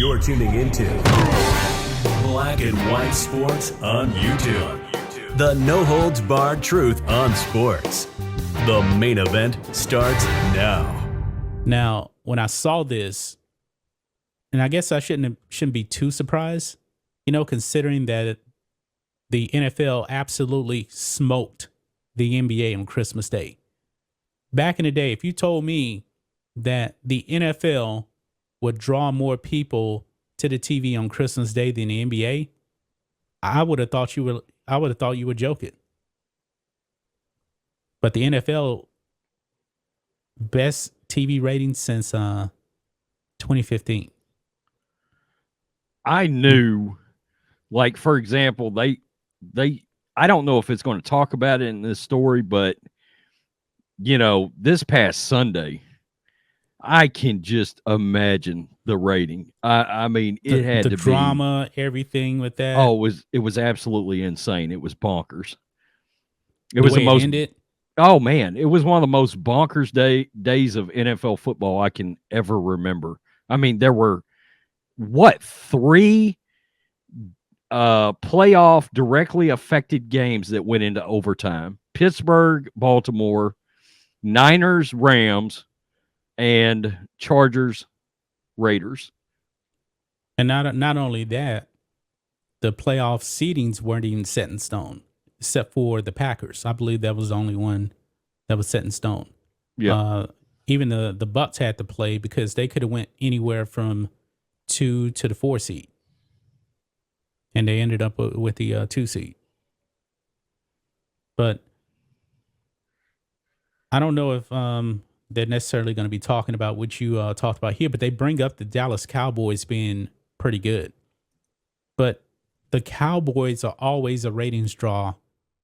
You're tuning into Black and White Sports on YouTube. The no-holds-barred truth on sports. The main event starts now. Now, when I saw this, and I guess I shouldn't be too surprised, considering that the NFL absolutely smoked the NBA on Christmas Day. Back in the day, if you told me that the NFL would draw more people to the TV on Christmas Day than the NBA, I would have thought you were joking. But the NFL best TV ratings since 2015. I knew, like, for example, they I don't know if it's going to talk about it in this story, but this past Sunday, I can just imagine the rating. I mean, it had the to drama, everything with that. Oh, it was absolutely insane. It was bonkers. It the was way the most. It ended. Oh man, it was one of the most bonkers days of NFL football I can ever remember. I mean, there were three playoff directly affected games that went into overtime: Pittsburgh, Baltimore, Niners, Rams, and Chargers, Raiders. And not only that, the playoff seedings weren't even set in stone, except for the Packers. I believe that was the only one that was set in stone. Yeah. Even the Bucs had to play because they could have went anywhere from 2 to the 4 seed, and they ended up with the 2 seed. But I don't know if they're necessarily going to be talking about what you talked about here, but they bring up the Dallas Cowboys being pretty good. But the Cowboys are always a ratings draw,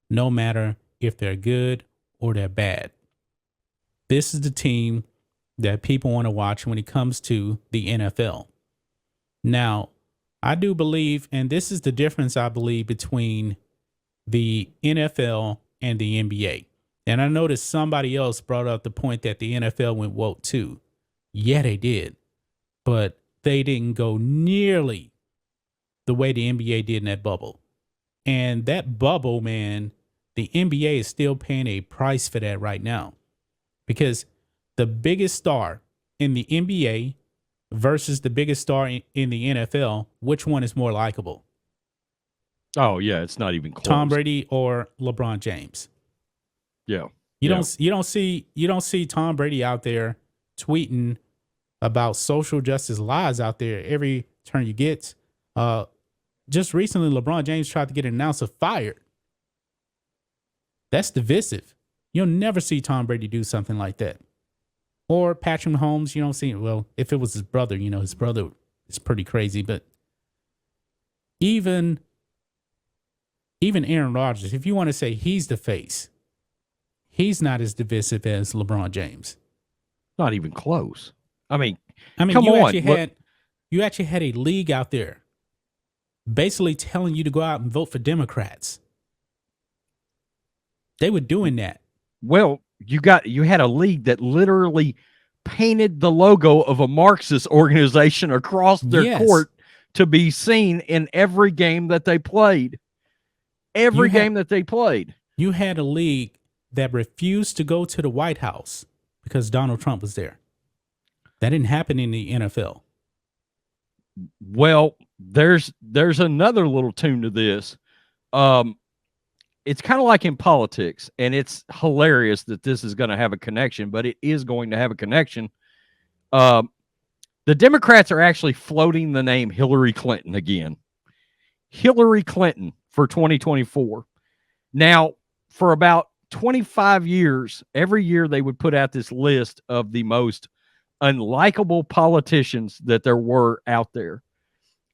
no matter if they're good or they're bad. This is the team that people want to watch when it comes to the NFL. Now, I do believe, and this is the difference I believe between the NFL and the NBA. And I noticed somebody else brought up the point that the NFL went woke too. Yeah, they did. But they didn't go nearly the way the NBA did in that bubble. And that bubble, man, the NBA is still paying a price for that right now. Because the biggest star in the NBA versus the biggest star in the NFL, which one is more likable? Oh, yeah, it's not even close. Tom Brady or LeBron James? Yeah. You don't see Tom Brady out there tweeting about social justice lies out there every turn you get. Just recently, LeBron James tried to get an announcer fired. That's divisive. You'll never see Tom Brady do something like that. Or Patrick Mahomes, you don't see it. Well, if it was his brother, his brother is pretty crazy. But even Aaron Rodgers, if you want to say he's the face, he's not as divisive as LeBron James. Not even close. I mean, come on. You actually had a league out there basically telling you to go out and vote for Democrats. They were doing that. Well, you had a league that literally painted the logo of a Marxist organization across their court to be seen in every game that they played. Game that they played. You had a league that refused to go to the White House because Donald Trump was there. That didn't happen in the NFL. Well, there's another little tune to this. It's kind of like in politics, and it's hilarious that this is going to have a connection, but it is going to have a connection. The Democrats are actually floating the name Hillary Clinton again. Hillary Clinton for 2024. Now, for about 25 years, every year they would put out this list of the most unlikable politicians that there were out there.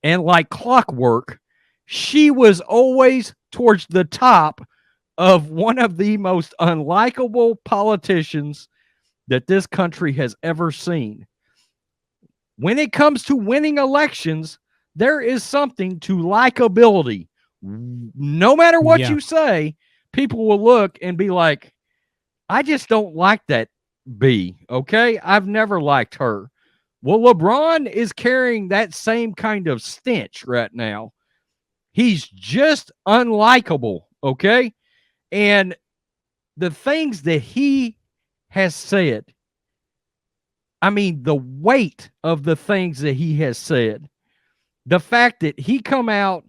And like clockwork, she was always towards the top of one of the most unlikable politicians that this country has ever seen. When it comes to winning elections, there is something to likability. No matter what you say, people will look and be like, I just don't like that B, okay? I've never liked her. Well, LeBron is carrying that same kind of stench right now. He's just unlikable, okay? And the things that he has said, I mean, the weight of the things that he has said, the fact that he come out,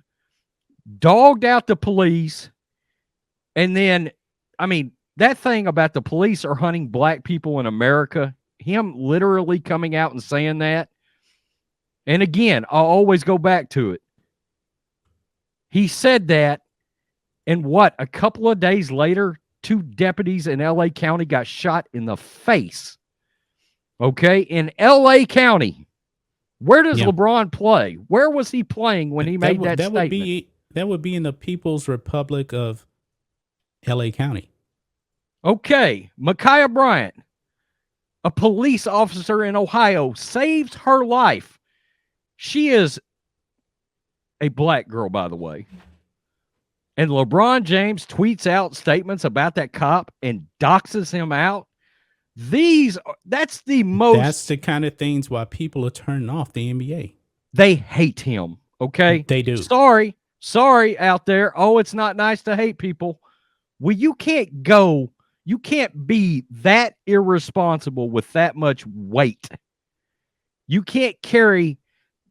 dogged out the police, and then, I mean, that thing about the police are hunting black people in America, him literally coming out and saying that. And again, I'll always go back to it. He said that, and what, a couple of days later, 2 deputies in L.A. County got shot in the face. Okay, in L.A. County. Where does LeBron play? Where was he playing when he made that statement? That would be in the People's Republic of L.A. County. Okay, Micaiah Bryant, a police officer in Ohio, saves her life. She is a black girl, by the way. And LeBron James tweets out statements about that cop and doxes him out. That's the kind of things why people are turning off the NBA. They hate him. Okay. They do. Sorry out there. Oh, it's not nice to hate people. Well, you can't be that irresponsible with that much weight. You can't carry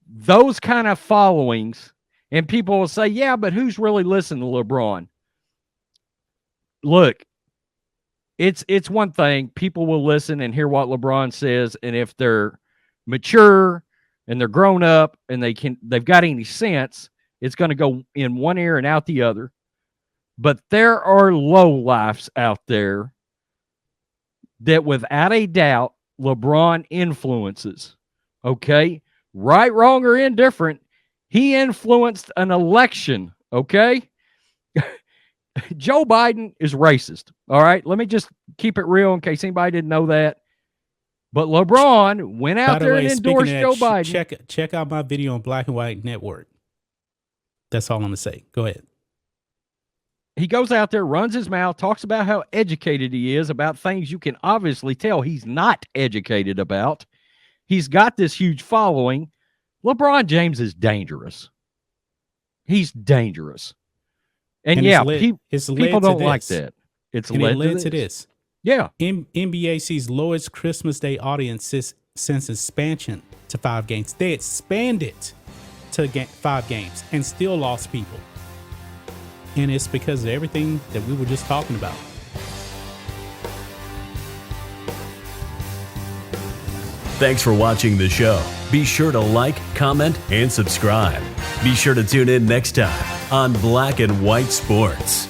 those kind of followings, and people will say, yeah, but who's really listening to LeBron? Look, it's one thing. People will listen and hear what LeBron says, and if they're mature and they're grown up and they've got any sense, it's going to go in one ear and out the other. But there are lowlifes out there that without a doubt LeBron influences. Okay? Right, wrong, or indifferent, he influenced an election. Okay? Joe Biden is racist. All right? Let me just keep it real in case anybody didn't know that. But LeBron went out there and endorsed Joe Biden. Check out my video on Black and White Network. That's all I'm going to say. Go ahead. He goes out there, runs his mouth, talks about how educated he is about things you can obviously tell he's not educated about. He's got this huge following. LeBron James is dangerous. He's dangerous. And yeah, people don't like that. It led to this. Yeah. NBA sees lowest Christmas Day audience since expansion to 5 games. They expanded to 5 games and still lost people. And it's because of everything that we were just talking about. Thanks for watching the show. Be sure to like, comment, and subscribe. Be sure to tune in next time on Black and White Sports.